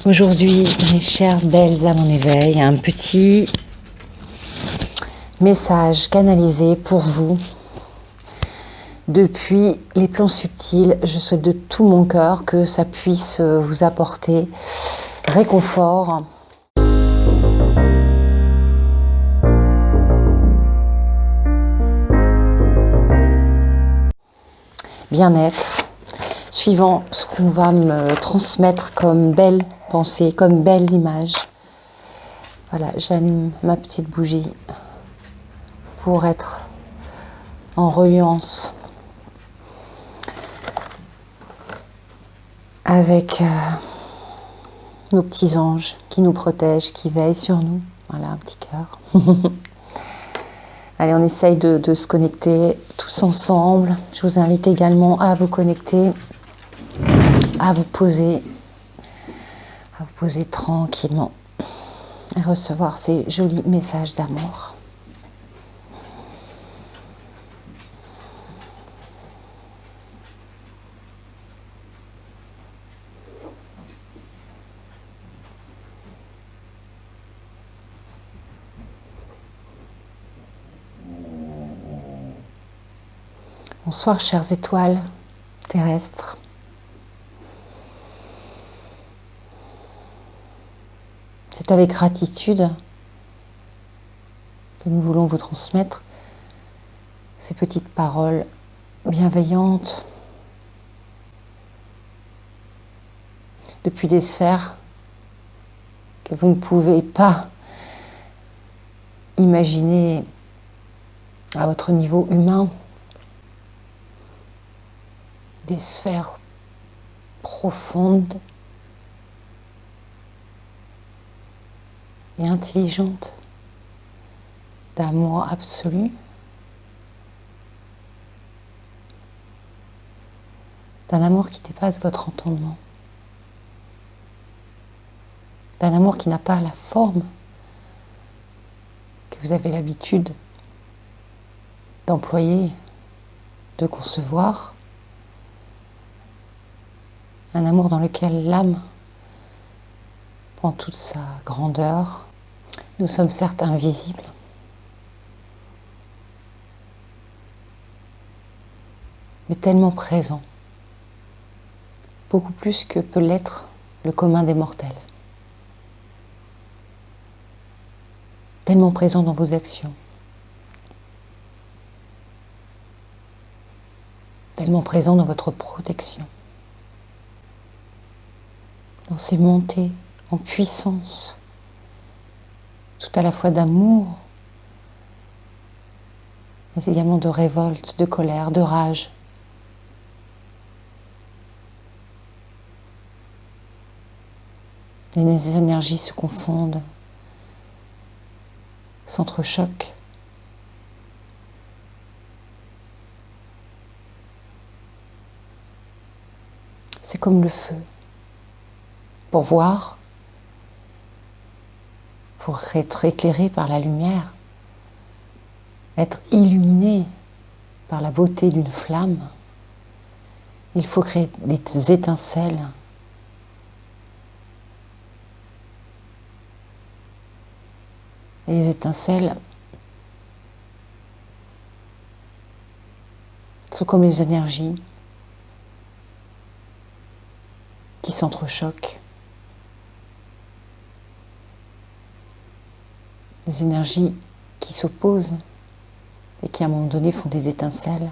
Aujourd'hui, mes chères belles âmes en éveil, un petit message canalisé pour vous. Depuis les plans subtils, je souhaite de tout mon cœur que ça puisse vous apporter réconfort, bien-être, suivant ce qu'on va me transmettre comme belles pensées, comme belles images. Voilà, j'allume ma petite bougie pour être en reliance avec nos petits anges qui nous protègent, qui veillent sur nous. Voilà, un petit cœur. Allez, on essaye de se connecter tous ensemble. Je vous invite également à vous connecter, à vous poser tranquillement et recevoir ces jolis messages d'amour. Bonsoir, chères étoiles terrestres. C'est avec gratitude que nous voulons vous transmettre ces petites paroles bienveillantes depuis des sphères que vous ne pouvez pas imaginer à votre niveau humain, des sphères profondes et intelligentes d'amour absolu, d'un amour qui dépasse votre entendement, d'un amour qui n'a pas la forme que vous avez l'habitude d'employer, de concevoir, un amour dans lequel l'âme prend toute sa grandeur. Nous sommes certes invisibles, mais tellement présents, beaucoup plus que peut l'être le commun des mortels. Tellement présents dans vos actions, tellement présents dans votre protection, dans ces montées en puissance, tout à la fois d'amour, mais également de révolte, de colère, de rage. Et les énergies se confondent, s'entrechoquent. C'est comme le feu. Pour voir, pour être éclairé par la lumière, être illuminé par la beauté d'une flamme, il faut créer des étincelles. Et les étincelles sont comme les énergies qui s'entrechoquent. Des énergies qui s'opposent et qui à un moment donné font des étincelles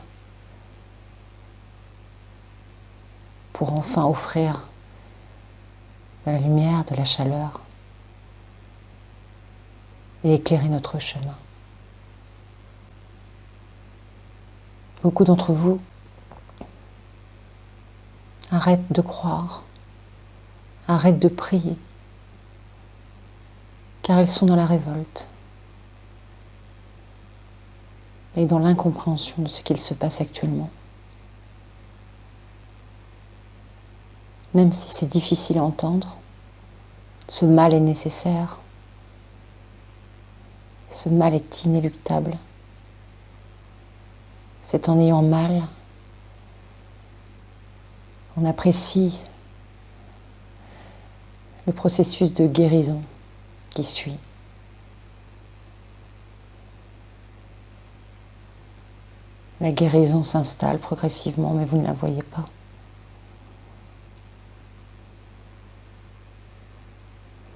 pour enfin offrir de la lumière, de la chaleur et éclairer notre chemin. Beaucoup d'entre vous arrêtent de croire, arrêtent de prier, car ils sont dans la révolte et dans l'incompréhension de ce qu'il se passe actuellement. Même si c'est difficile à entendre, ce mal est nécessaire. Ce mal est inéluctable. C'est en ayant mal, on apprécie le processus de guérison qui suit. La guérison s'installe progressivement, mais vous ne la voyez pas.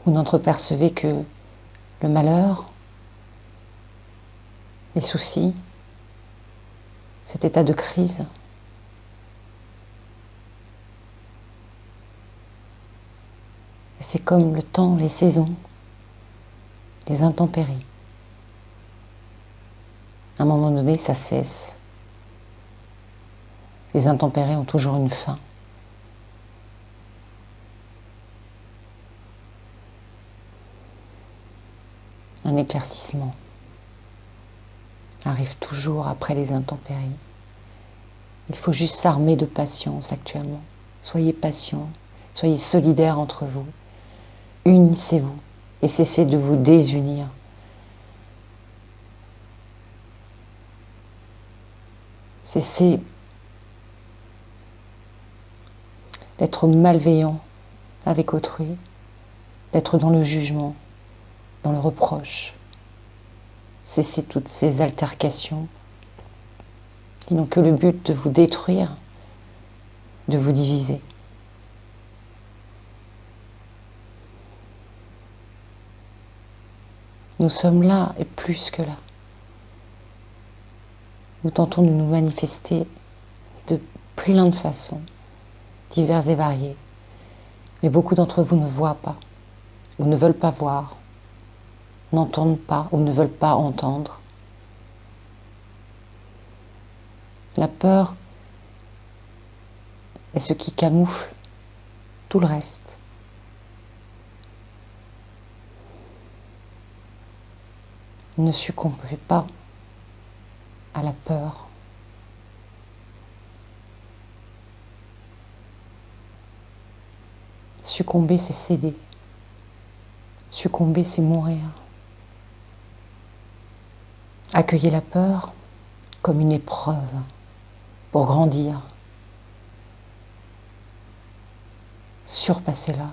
Vous n'entrepercevez que le malheur, les soucis, cet état de crise. Et c'est comme le temps, les saisons, les intempéries. À un moment donné, ça cesse. Les intempéries ont toujours une fin. Un éclaircissement arrive toujours après les intempéries. Il faut juste s'armer de patience actuellement. Soyez patients, soyez solidaires entre vous. Unissez-vous et cessez de vous désunir. Cessez d'être malveillant avec autrui, d'être dans le jugement, dans le reproche. Cessez toutes ces altercations qui n'ont que le but de vous détruire, de vous diviser. Nous sommes là et plus que là. Nous tentons de nous manifester de plein de façons, diverses et variées. Mais beaucoup d'entre vous ne voient pas, ou ne veulent pas voir, n'entendent pas, ou ne veulent pas entendre. La peur est ce qui camoufle tout le reste. Ne succombez pas à la peur. Succomber, c'est céder. Succomber, c'est mourir. Accueillez la peur comme une épreuve pour grandir. Surpassez-la.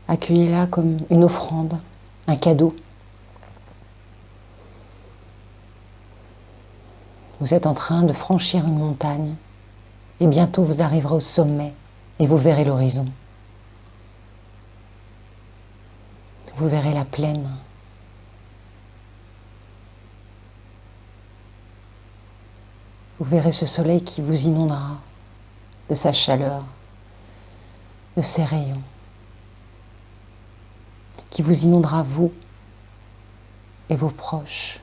Accueillez-la comme une offrande, un cadeau. Vous êtes en train de franchir une montagne et bientôt vous arriverez au sommet et vous verrez l'horizon. Vous verrez la plaine. Vous verrez ce soleil qui vous inondera de sa chaleur, de ses rayons, qui vous inondera vous et vos proches.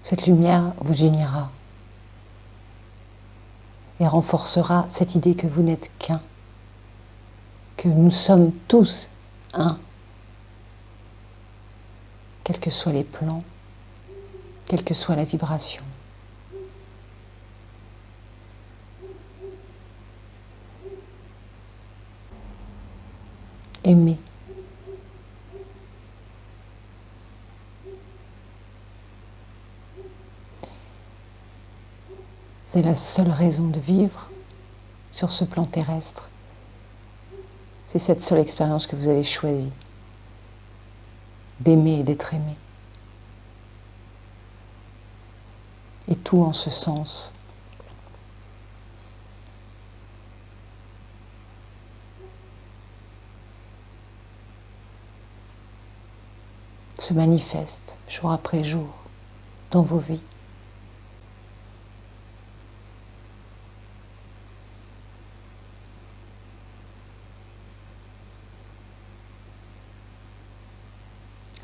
Cette lumière vous unira et renforcera cette idée que vous n'êtes qu'un, que nous sommes tous un, quels que soient les plans, quelle que soit la vibration. Aimer. C'est la seule raison de vivre sur ce plan terrestre. C'est cette seule expérience que vous avez choisie, d'aimer et d'être aimé. Et tout en ce sens. Se manifeste jour après jour dans vos vies.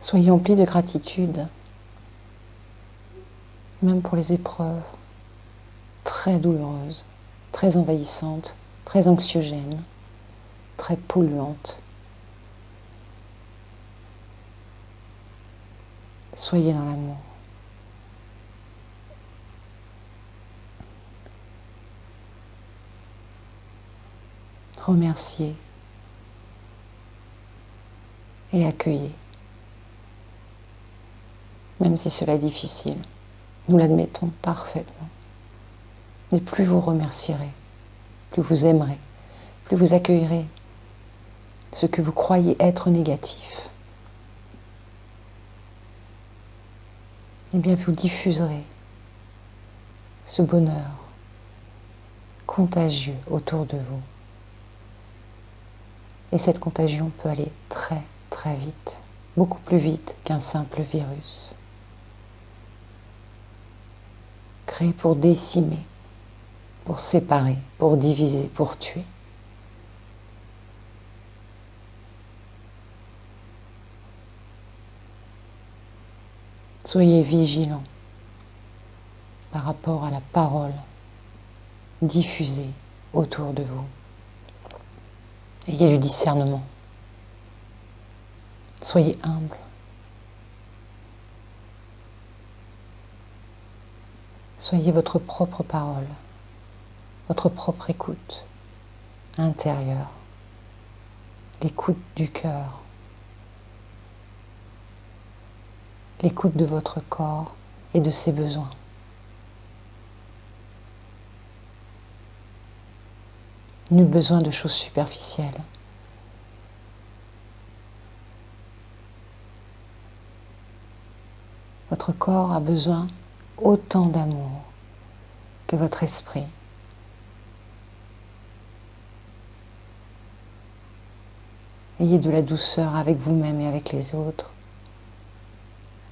Soyez emplis de gratitude, même pour les épreuves très douloureuses, très envahissantes, très anxiogènes, très polluantes. Soyez dans l'amour. Remerciez et accueillez. Même si cela est difficile, nous l'admettons parfaitement. Et plus vous remercierez, plus vous aimerez, plus vous accueillerez ce que vous croyez être négatif. Eh bien, vous diffuserez ce bonheur contagieux autour de vous. Et cette contagion peut aller très très vite, beaucoup plus vite qu'un simple virus. Créé pour décimer, pour séparer, pour diviser, pour tuer. Soyez vigilants par rapport à la parole diffusée autour de vous. Ayez du discernement. Soyez humble. Soyez votre propre parole, votre propre écoute intérieure, l'écoute du cœur, l'écoute de votre corps et de ses besoins. Nul besoin de choses superficielles. Votre corps a besoin autant d'amour que votre esprit. Ayez de la douceur avec vous-même et avec les autres.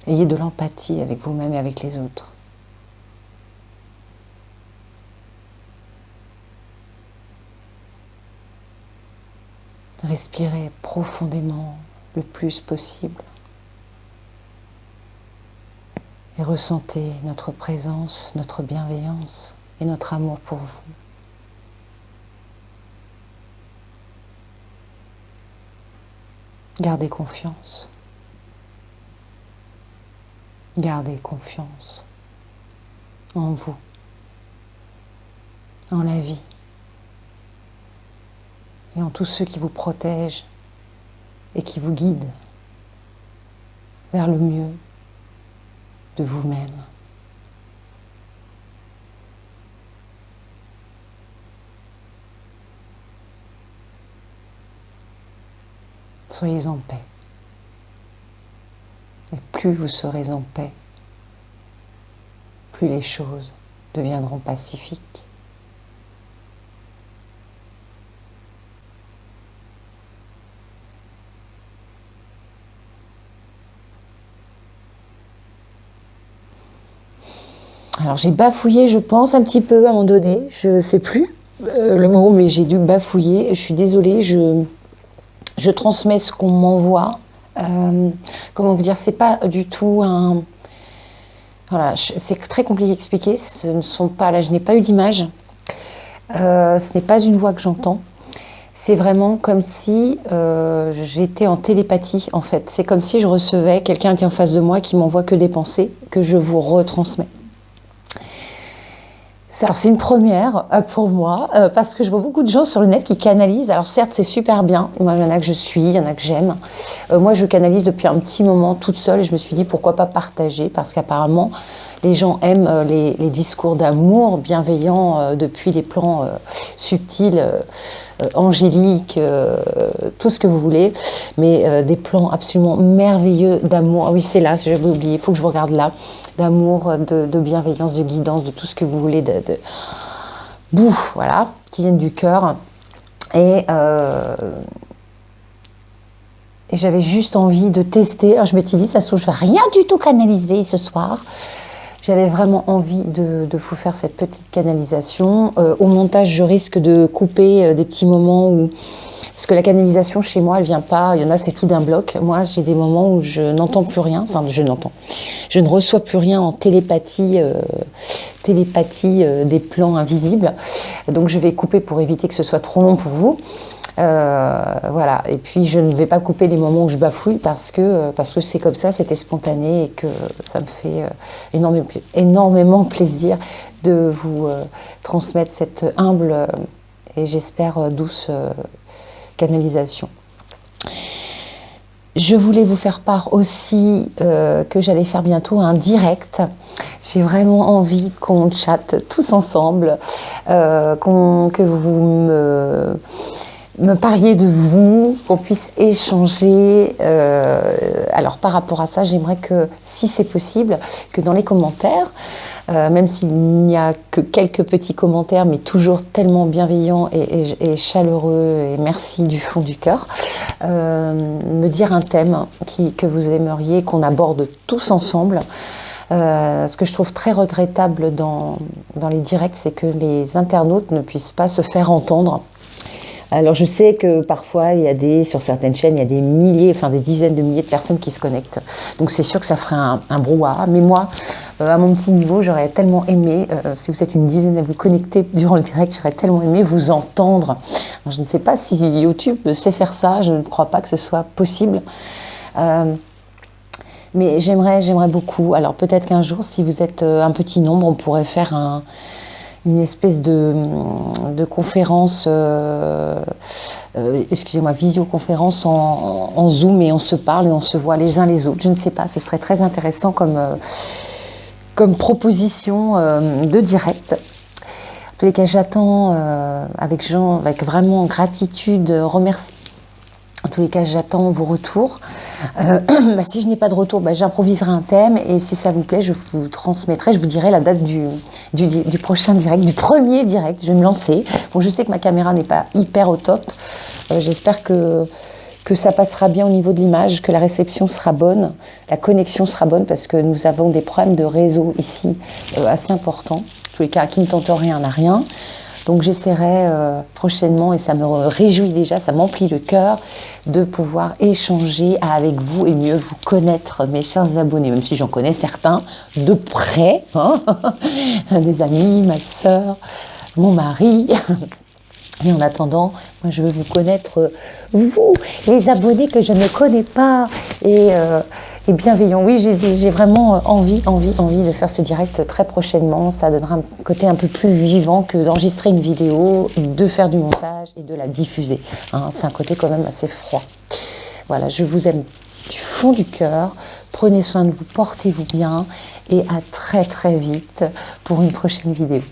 Ayez de l'empathie avec vous-même et avec les autres. Respirez profondément le plus possible et ressentez notre présence, notre bienveillance et notre amour pour vous. Gardez confiance. Gardez confiance en vous, en la vie et en tous ceux qui vous protègent et qui vous guident vers le mieux de vous-même. Soyez en paix. Et plus vous serez en paix, plus les choses deviendront pacifiques. Alors j'ai bafouillé, je pense, un petit peu à un moment donné, je ne sais plus le mot, mais j'ai dû bafouiller. Je suis désolée, je transmets ce qu'on m'envoie. Comment vous dire, c'est pas du tout un... Voilà, c'est très compliqué à expliquer, ce ne sont pas... Là, je n'ai pas eu d'image, ce n'est pas une voix que j'entends. C'est vraiment comme si j'étais en télépathie, en fait. C'est comme si je recevais, quelqu'un était en face de moi qui m'envoie que des pensées que je vous retransmets. Alors, c'est une première pour moi, parce que je vois beaucoup de gens sur le net qui canalisent. Alors certes, c'est super bien. Moi, il y en a que je suis, il y en a que j'aime. Moi, je canalise depuis un petit moment toute seule et je me suis dit pourquoi pas partager, parce qu'apparemment, les gens aiment les discours d'amour bienveillants depuis les plans subtils, angéliques, tout ce que vous voulez, mais des plans absolument merveilleux d'amour. Ah oui, c'est là, j'avais oublié, il faut que je vous regarde là. D'amour, de bienveillance, de guidance, de tout ce que vous voulez, bouf, voilà, qui viennent du cœur. Et j'avais juste envie de tester. Alors je m'étais dit, ça se trouve, je ne vais rien du tout canaliser ce soir. J'avais vraiment envie de vous faire cette petite canalisation. Au montage, je risque de couper des petits moments où... Parce que la canalisation, chez moi, elle vient pas... Il y en a, c'est tout d'un bloc. Moi, j'ai des moments où je n'entends plus rien. Enfin, je ne reçois plus rien en télépathie, des plans invisibles. Donc, je vais couper pour éviter que ce soit trop long pour vous. Voilà. Et puis, je ne vais pas couper les moments où je bafouille parce que c'est comme ça, c'était spontané et que ça me fait énormément plaisir de vous transmettre cette humble et j'espère douce canalisation. Je voulais vous faire part aussi que j'allais faire bientôt un direct. J'ai vraiment envie qu'on chatte tous ensemble, que vous me parliez de vous, qu'on puisse échanger. Alors par rapport à ça, j'aimerais que, si c'est possible, que dans les commentaires, même s'il n'y a que quelques petits commentaires, mais toujours tellement bienveillants et chaleureux, et merci du fond du cœur, me dire un thème que vous aimeriez qu'on aborde tous ensemble. Ce que je trouve très regrettable dans les directs, c'est que les internautes ne puissent pas se faire entendre. Alors je sais que parfois sur certaines chaînes, il y a des milliers, enfin des dizaines de milliers de personnes qui se connectent. Donc c'est sûr que ça ferait un brouhaha. Mais moi, à mon petit niveau, j'aurais tellement aimé, si vous êtes une dizaine à vous connecter durant le direct, j'aurais tellement aimé vous entendre. Alors, je ne sais pas si YouTube sait faire ça, je ne crois pas que ce soit possible. Mais j'aimerais beaucoup. Alors peut-être qu'un jour, si vous êtes un petit nombre, on pourrait faire une espèce de conférence, excusez-moi, visioconférence en Zoom, et on se parle et on se voit les uns les autres. Je ne sais pas, ce serait très intéressant comme proposition de direct. En tous les cas, j'attends avec vraiment gratitude, remercie. En tous les cas, j'attends vos retours. Si je n'ai pas de retour, j'improviserai un thème, et si ça vous plaît, je vous transmettrai, je vous dirai la date du prochain direct, du premier direct. Je vais me lancer. Bon, je sais que ma caméra n'est pas hyper au top. J'espère que ça passera bien au niveau de l'image, que la réception sera bonne, la connexion sera bonne, parce que nous avons des problèmes de réseau ici assez importants. En tous les cas, qui ne tente rien n'a rien. Donc j'essaierai prochainement, et ça me réjouit déjà, ça m'emplit le cœur, de pouvoir échanger avec vous et mieux vous connaître, mes chers abonnés, même si j'en connais certains de près, hein des amis, ma sœur, mon mari. Et en attendant, moi je veux vous connaître, vous, les abonnés que je ne connais pas, et bienveillants. Oui, j'ai vraiment envie de faire ce direct très prochainement. Ça donnera un côté un peu plus vivant que d'enregistrer une vidéo, de faire du montage et de la diffuser. Hein, c'est un côté quand même assez froid. Voilà, je vous aime du fond du cœur. Prenez soin de vous, portez-vous bien, et à très très vite pour une prochaine vidéo.